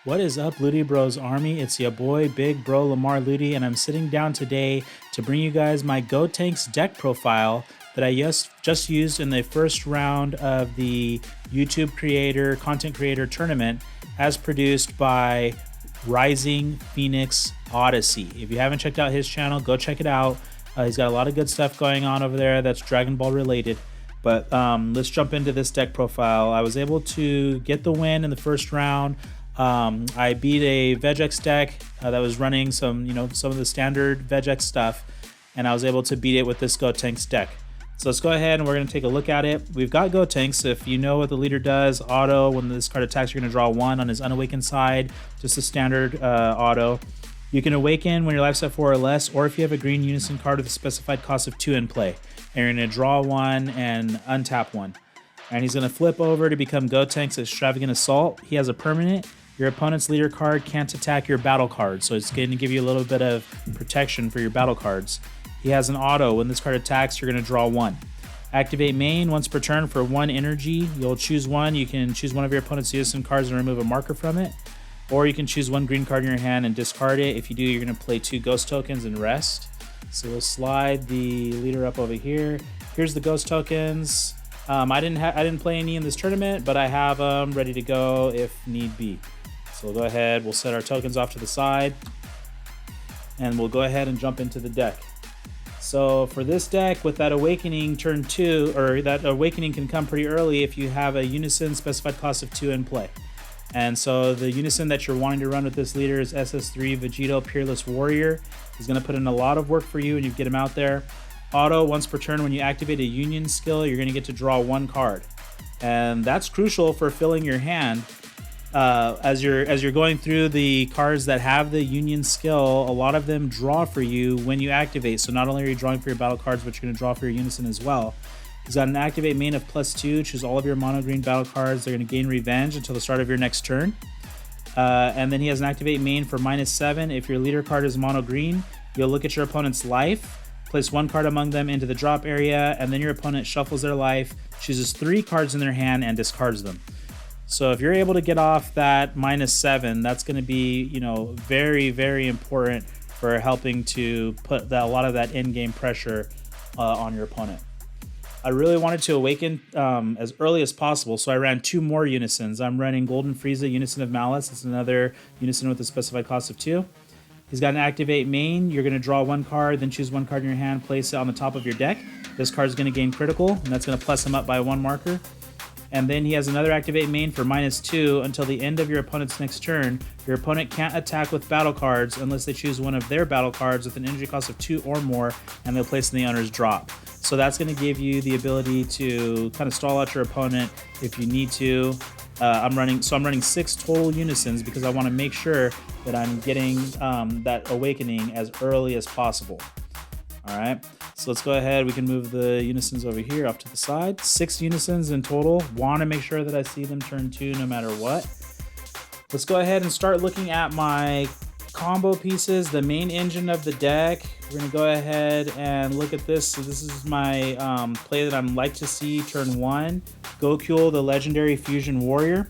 What is up, LudyBros Army? It's your boy, Big Bro Lamar Ludy, and I'm sitting down today to bring you guys my Gotenks deck profile that I just used in the first round of the YouTube content creator tournament as produced by Rising Phoenix Odyssey. If you haven't checked out his channel, go check it out. He's got a lot of good stuff going on over there that's Dragon Ball related. But let's jump into this deck profile. I was able to get the win in the first round. I beat a Vegex deck that was running some of the standard Vegex stuff, and I was able to beat it with this Gotenks deck. So let's go ahead and we're going to take a look at it. We've got Gotenks. If you know what the leader does, auto, when this card attacks, you're going to draw 1 on his unawakened side, just a standard auto. You can awaken when your life's at 4 or less, or if you have a green Unison card with a specified cost of 2 in play. And you're going to draw 1 and untap 1. And he's going to flip over to become Gotenks Extravagant Assault. He has a permanent. Your opponent's leader card can't attack your battle card, so it's going to give you a little bit of protection for your battle cards. He has an auto. When this card attacks, you're going to draw 1. Activate main once per turn for 1 energy. You'll choose 1. You can choose one of your opponent's Unison cards and remove a marker from it. Or you can choose 1 green card in your hand and discard it. If you do, you're going to play 2 ghost tokens and rest. So we'll slide the leader up over here. Here's the ghost tokens. I didn't play any in this tournament, but I have them ready to go if need be. So we'll go ahead, we'll set our tokens off to the side, and we'll go ahead and jump into the deck. So for this deck, with that awakening turn 2, or that awakening can come pretty early if you have a Unison specified cost of 2 in play. And so the Unison that you're wanting to run with this leader is SS3 Vegito Pureless Warrior. He's going to put in a lot of work for you and you get him out there. Auto, once per turn, when you activate a Union skill, you're going to get to draw 1 card. And that's crucial for filling your hand. As you're going through the cards that have the Union skill, a lot of them draw for you when you activate. So not only are you drawing for your battle cards, but you're going to draw for your Unison as well. He's got an activate main of +2. Choose all of your mono green battle cards. They're going to gain revenge until the start of your next turn. And then he has an activate main for -7. If your leader card is mono green, you'll look at your opponent's life, place 1 card among them into the drop area, and then your opponent shuffles their life, chooses 3 cards in their hand, and discards them. So if you're able to get off that -7, that's going to be, very, very important for helping to put a lot of that in-game pressure on your opponent. I really wanted to awaken as early as possible, so I ran 2 more Unisons. I'm running Golden Frieza, Unison of Malice. It's another Unison with a specified cost of 2. He's got an activate main. You're going to draw 1 card, then choose 1 card in your hand, place it on the top of your deck. This card is going to gain critical, and that's going to plus him up by 1 marker. And then he has another activate main for -2 until the end of your opponent's next turn. Your opponent can't attack with battle cards unless they choose one of their battle cards with an energy cost of 2 or more, and they'll place in the owner's drop. So that's going to give you the ability to kind of stall out your opponent if you need to. I'm running 6 total Unisons because I want to make sure that I'm getting that awakening as early as possible. All right, so let's go ahead. We can move the Unisons over here off to the side. 6 Unisons in total. Want to make sure that I see them turn 2 no matter what. Let's go ahead and start looking at my combo pieces, the main engine of the deck. We're going to go ahead and look at this. So this is my play that I'd like to see turn 1. Goku, the legendary Fusion Warrior.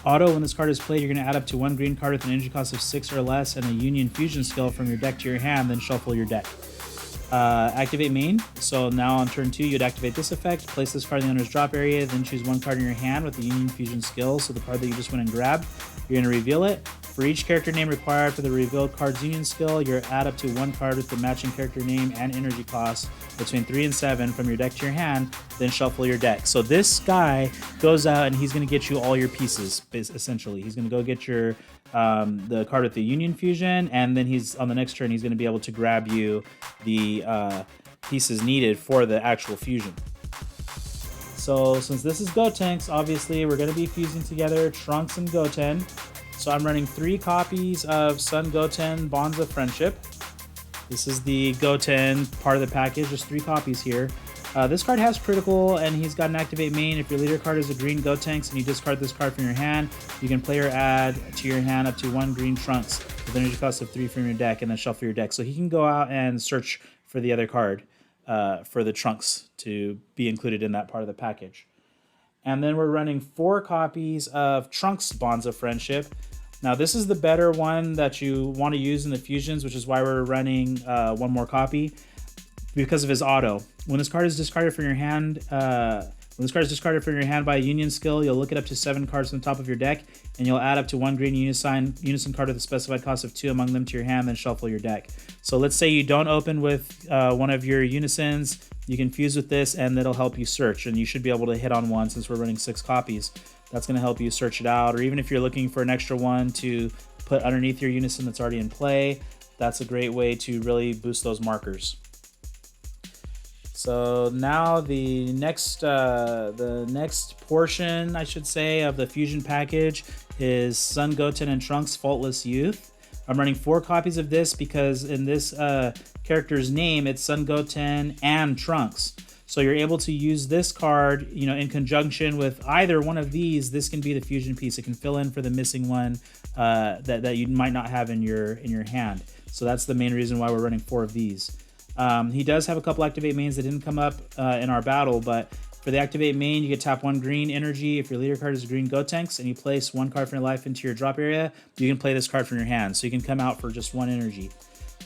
Auto, when this card is played, you're going to add up to 1 green card with an energy cost of 6 or less and a Union Fusion skill from your deck to your hand, then shuffle your deck. Activate main. So now on turn 2, you'd activate this effect, place this card in the owner's drop area, then choose 1 card in your hand with the Union Fusion skill. So the card that you just went and grabbed, you're going to reveal it. For each character name required for the revealed card's Union skill, you're add up to 1 card with the matching character name and energy cost between 3 and 7 from your deck to your hand, then shuffle your deck. So this guy goes out and he's going to get you all your pieces, essentially. He's going to go get your the card with the Union Fusion, and then he's on the next turn, he's going to be able to grab you the pieces needed for the actual fusion. So since this is Gotenks, obviously we're going to be fusing together Trunks and Goten. So I'm running 3 copies of Sun Goten Bonds of Friendship. This is the Goten part of the package, just 3 copies here. This card has critical, and he's got an activate main. If your leader card is a green Gotenks and you discard this card from your hand, you can play or add to your hand up to 1 green Trunks with an energy cost of 3 from your deck, and then shuffle your deck. So he can go out and search for the other card for the Trunks to be included in that part of the package. And then we're running 4 copies of Trunks Bonds of Friendship. Now this is the better one that you want to use in the fusions, which is why we're running 1 more copy, because of his auto. When this card is discarded from your hand, by a union skill, you'll look it up to 7 cards on the top of your deck, and you'll add up to 1 green Unison card with a specified cost of 2 among them to your hand, then shuffle your deck. So let's say you don't open with one of your Unisons, you can fuse with this, and that'll help you search, and you should be able to hit on one since we're running 6 copies. That's going to help you search it out, or even if you're looking for an extra one to put underneath your Unison that's already in play, that's a great way to really boost those markers. So now the next portion, I should say, of the fusion package is Son Goten and Trunks Faultless Youth. I'm running 4 copies of this because in this character's name, it's Son Goten and Trunks. So you're able to use this card, you know, in conjunction with either one of these. This can be the fusion piece. It can fill in for the missing one that you might not have in your hand. So that's the main reason why we're running 4 of these. He does have a couple activate mains that didn't come up in our battle, but for the activate main, you can tap 1 green energy. If your leader card is a green Gotenks and you place 1 card from your life into your drop area, you can play this card from your hand. So you can come out for just 1 energy.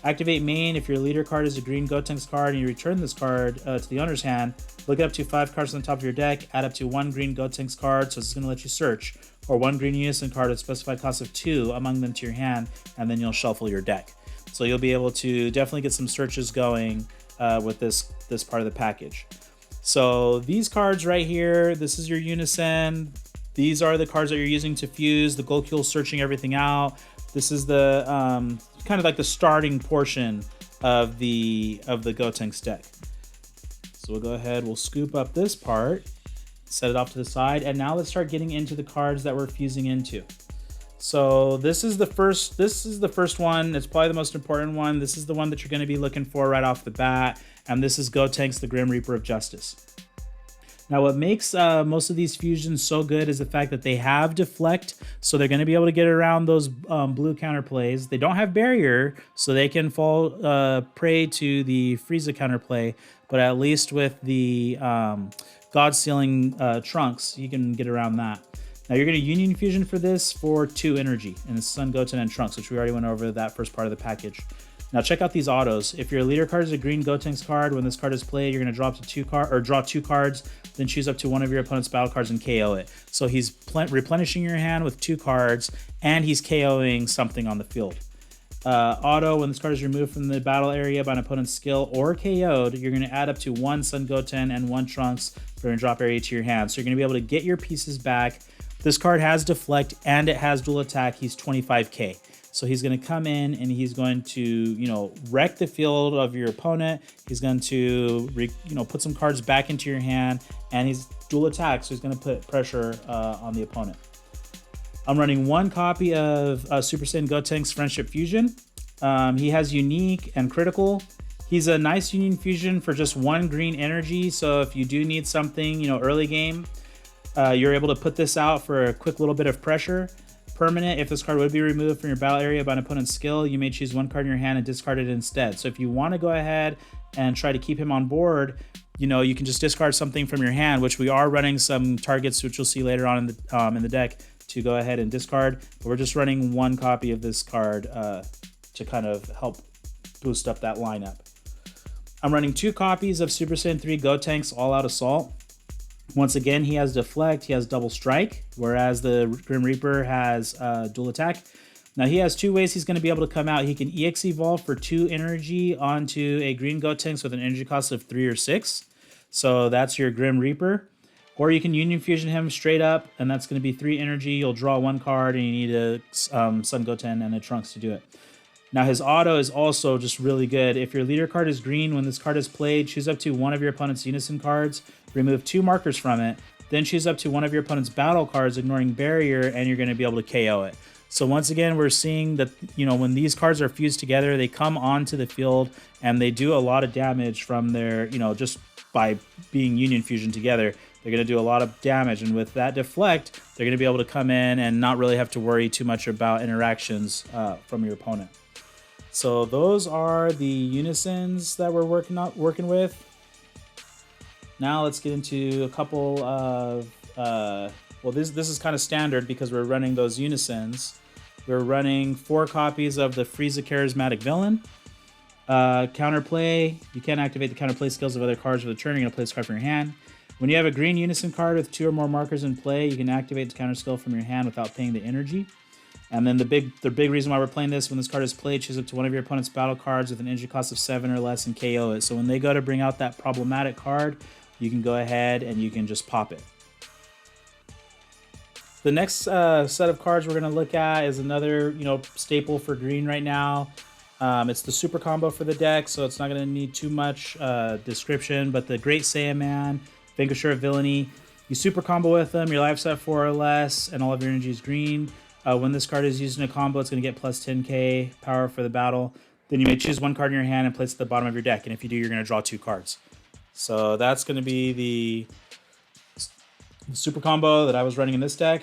Activate main, if your leader card is a green Gotenks card and you return this card to the owner's hand, look up to 5 cards on the top of your deck, add up to 1 green Gotenks card, so it's going to let you search, or 1 green Unison card with a specified cost of 2 among them to your hand, and then you'll shuffle your deck. So you'll be able to definitely get some searches going with this part of the package. So these cards right here, this is your Unison. These are the cards that you're using to fuse. The Gokul searching everything out. This is the kind of like the starting portion of the Gotenks deck. So we'll go ahead, we'll scoop up this part, set it off to the side, and now let's start getting into the cards that we're fusing into. So this is the first one. It's probably the most important one. This is the one that you're going to be looking for right off the bat, and this is Gotenks, the Grim Reaper of Justice. Now, what makes most of these fusions so good is the fact that they have deflect, so they're going to be able to get around those blue counterplays. They don't have barrier, so they can fall prey to the Frieza counterplay, but at least with the God Sealing Trunks, you can get around that. Now, you're going to Union Fusion for this for 2 energy, and it's Son Goten and Trunks, which we already went over that first part of the package. Now, check out these autos. If your leader card is a green Gotenks card, when this card is played, you're going to draw two cards, then choose up to 1 of your opponent's battle cards and KO it. So he's replenishing your hand with 2 cards, and he's KOing something on the field. Auto, when this card is removed from the battle area by an opponent's skill or KO'd, you're going to add up to 1 Son Goten and 1 Trunks from your drop area to your hand. So you're going to be able to get your pieces back. This card has deflect and it has dual attack. He's 25k. So he's going to come in and he's going to, you know, wreck the field of your opponent. He's going to, put some cards back into your hand, and he's dual attack. So he's going to put pressure on the opponent. I'm running 1 copy of Super Saiyan Gotenks Friendship Fusion. He has unique and critical. He's a nice Union Fusion for just 1 green energy. So if you do need something, early game, you're able to put this out for a quick little bit of pressure. Permanent, if this card would be removed from your battle area by an opponent's skill, you may choose 1 card in your hand and discard it instead. So if you want to go ahead and try to keep him on board, you can just discard something from your hand, which we are running some targets, which you'll see later on in the deck, to go ahead and discard. But we're just running 1 copy of this card to kind of help boost up that lineup. I'm running 2 copies of Super Saiyan 3 Gotenks All Out Assault. Once again, he has deflect, he has double strike, whereas the Grim Reaper has dual attack. Now he has 2 ways he's going to be able to come out. He can EX evolve for 2 energy onto a green Gotenks with an energy cost of 3 or 6. So that's your Grim Reaper. Or you can Union Fusion him straight up, and that's going to be 3 energy. You'll draw 1 card, and you need a Son Goten and a Trunks to do it. Now his auto is also just really good. If your leader card is green, when this card is played, choose up to 1 of your opponent's Unison cards, remove 2 markers from it, then choose up to 1 of your opponent's battle cards, ignoring barrier, and you're going to be able to KO it. So once again, we're seeing that, when these cards are fused together, they come onto the field and they do a lot of damage from their, just by being Union Fusion together. They're going to do a lot of damage, and with that deflect, they're going to be able to come in and not really have to worry too much about interactions from your opponent. So those are the Unisons that we're working with. Now let's get into a couple of, well, this is kind of standard because we're running those Unisons. We're running 4 copies of the Frieza Charismatic Villain. Counterplay, you can't activate the counterplay skills of other cards with a turn. You're going to play this card from your hand. When you have a green Unison card with 2 or more markers in play, you can activate the counter skill from your hand without paying the energy. And then the big reason why we're playing this, when this card is played, choose up to one of your opponent's battle cards with an energy cost of 7 or less and KO it. So when they go to bring out that problematic card, you can go ahead and you can just pop it. The next set of cards we're going to look at is another, staple for green right now. It's the super combo for the deck, so it's not going to need too much description, but the Great Saiyaman, Vanquisher of Villainy, you super combo with them, your life's at 4 or less, and all of your energy is green. When this card is used in a combo, it's going to get plus 10k power for the battle. Then you may choose 1 card in your hand and place it at the bottom of your deck, and if you do, you're going to draw 2 cards. So that's going to be the super combo that I was running in this deck.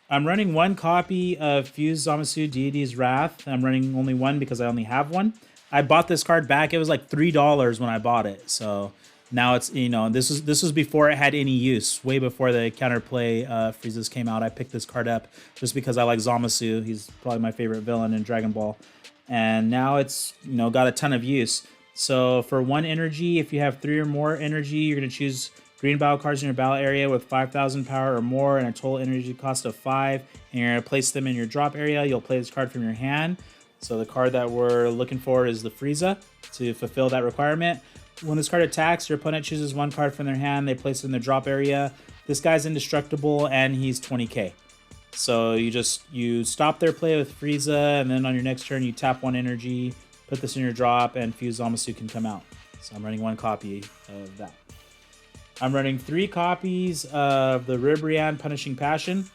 I'm running 1 copy of Fused Zamasu Deity's Wrath. I'm running only 1 because I only have 1. I bought this card back. It was like $3 when I bought it. So now it's, this was before it had any use. Way before the counterplay Friezas came out. I picked this card up just because I like Zamasu. He's probably my favorite villain in Dragon Ball. And now it's, got a ton of use. So for 1 energy, if you have 3 or more energy, you're going to choose green battle cards in your battle area with 5,000 power or more and a total energy cost of 5, and you're going to place them in your drop area. You'll play this card from your hand. So the card that we're looking for is the Frieza to fulfill that requirement. When this card attacks, your opponent chooses 1 card from their hand. They place it in their drop area. This guy's indestructible and he's 20k. So you stop their play with Frieza, and then on your next turn you tap 1 energy, put this in your drop, and Fused Zamasu can come out. So I'm running 1 copy of that. I'm running 3 copies of the Ribrianne Punishing Passion.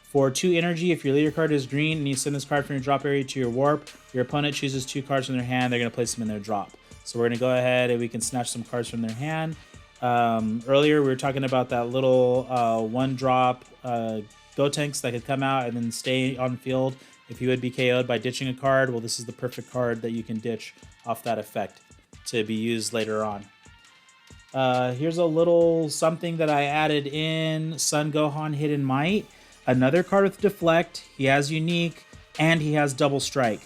For 2 energy, if your leader card is green and you send this card from your drop area to your warp, your opponent chooses 2 cards from their hand. They're going to place them in their drop. So we're going to go ahead and we can snatch some cards from their hand. Earlier, we were talking about that little 1-drop Gotenks that could come out and then stay on field if you would be KO'd by ditching a card. Well, this is the perfect card that you can ditch off that effect to be used later on. Here's a little something that I added in Son Gohan Hidden Might. Another card with Deflect. He has Unique, and he has Double Strike.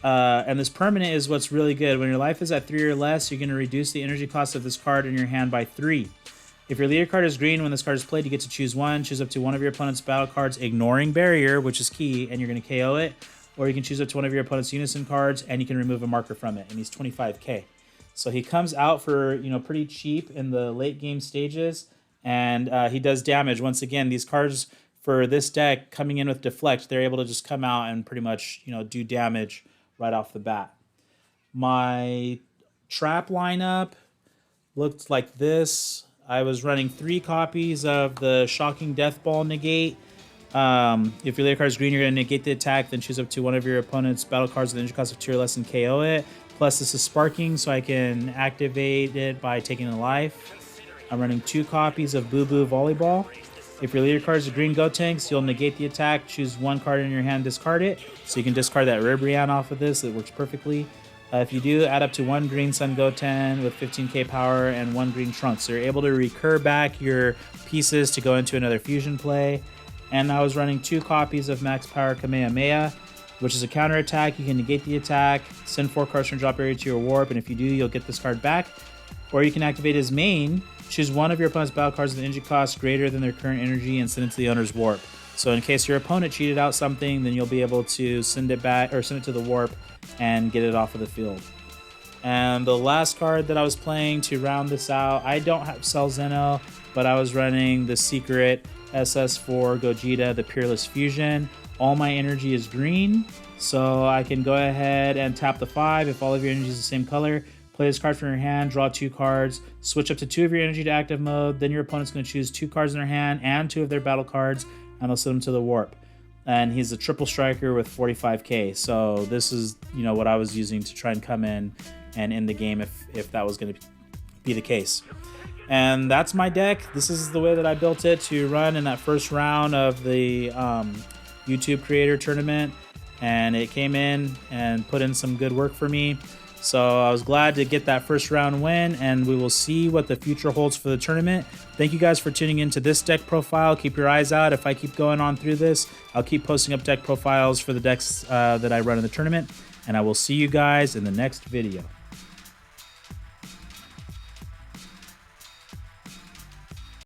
And this permanent is what's really good. When your life is at 3 or less, you're going to reduce the energy cost of this card in your hand by 3. If your leader card is green, when this card is played, you get to choose 1. Choose up to 1 of your opponent's battle cards, ignoring Barrier, which is key, and you're going to KO it. Or you can choose up to 1 of your opponent's Unison cards, and you can remove a marker from it, and he's 25k. So he comes out for, pretty cheap in the late game stages, and he does damage. Once again, these cards for this deck coming in with Deflect, they're able to just come out and pretty much, do damage right off the bat. My trap lineup looked like this. I was running 3 copies of the Shocking Death Ball Negate. If your leader card is green, you're going to negate the attack, then choose up to 1 of your opponent's battle cards with an energy cost of 2 or less and KO it. Plus, this is sparking, so I can activate it by taking a life. I'm running 2 copies of Boo Boo Volleyball. If your leader card is a green Gotenks, you'll negate the attack, choose 1 card in your hand, discard it. So you can discard that Ribrianne off of this. It works perfectly. If you do, add up to 1 green Sun Goten with 15k power and 1 green Trunks. So you're able to recur back your pieces to go into another fusion play. And I was running 2 copies of Max Power Kamehameha, which is a counter attack. You can negate the attack, send 4 cards from drop area to your warp, and if you do, you'll get this card back. Or you can activate his main, choose 1 of your opponent's battle cards with an energy cost greater than their current energy, and send it to the owner's warp. So in case your opponent cheated out something, then you'll be able to send it back or send it to the warp and get it off of the field. And the last card that I was playing to round this out, I don't have Cell Zeno, but I was running the secret SS4 Gogeta, the Pureless Fusion. All my energy is green, so I can go ahead and tap the 5 if all of your energy is the same color. Play this card from your hand, draw 2 cards, switch up to 2 of your energy to active mode. Then your opponent's going to choose 2 cards in their hand and 2 of their battle cards, and they'll send them to the warp. And he's a triple striker with 45k. So this is, what I was using to try and come in and end the game if that was going to be the case. And that's my deck. This is the way that I built it to run in that first round of the YouTube Creator Tournament. And it came in and put in some good work for me. So I was glad to get that first round win, and we will see what the future holds for the tournament. Thank you guys for tuning into this deck profile. Keep your eyes out. If I keep going on through this, I'll keep posting up deck profiles for the decks that I run in the tournament, and I will see you guys in the next video.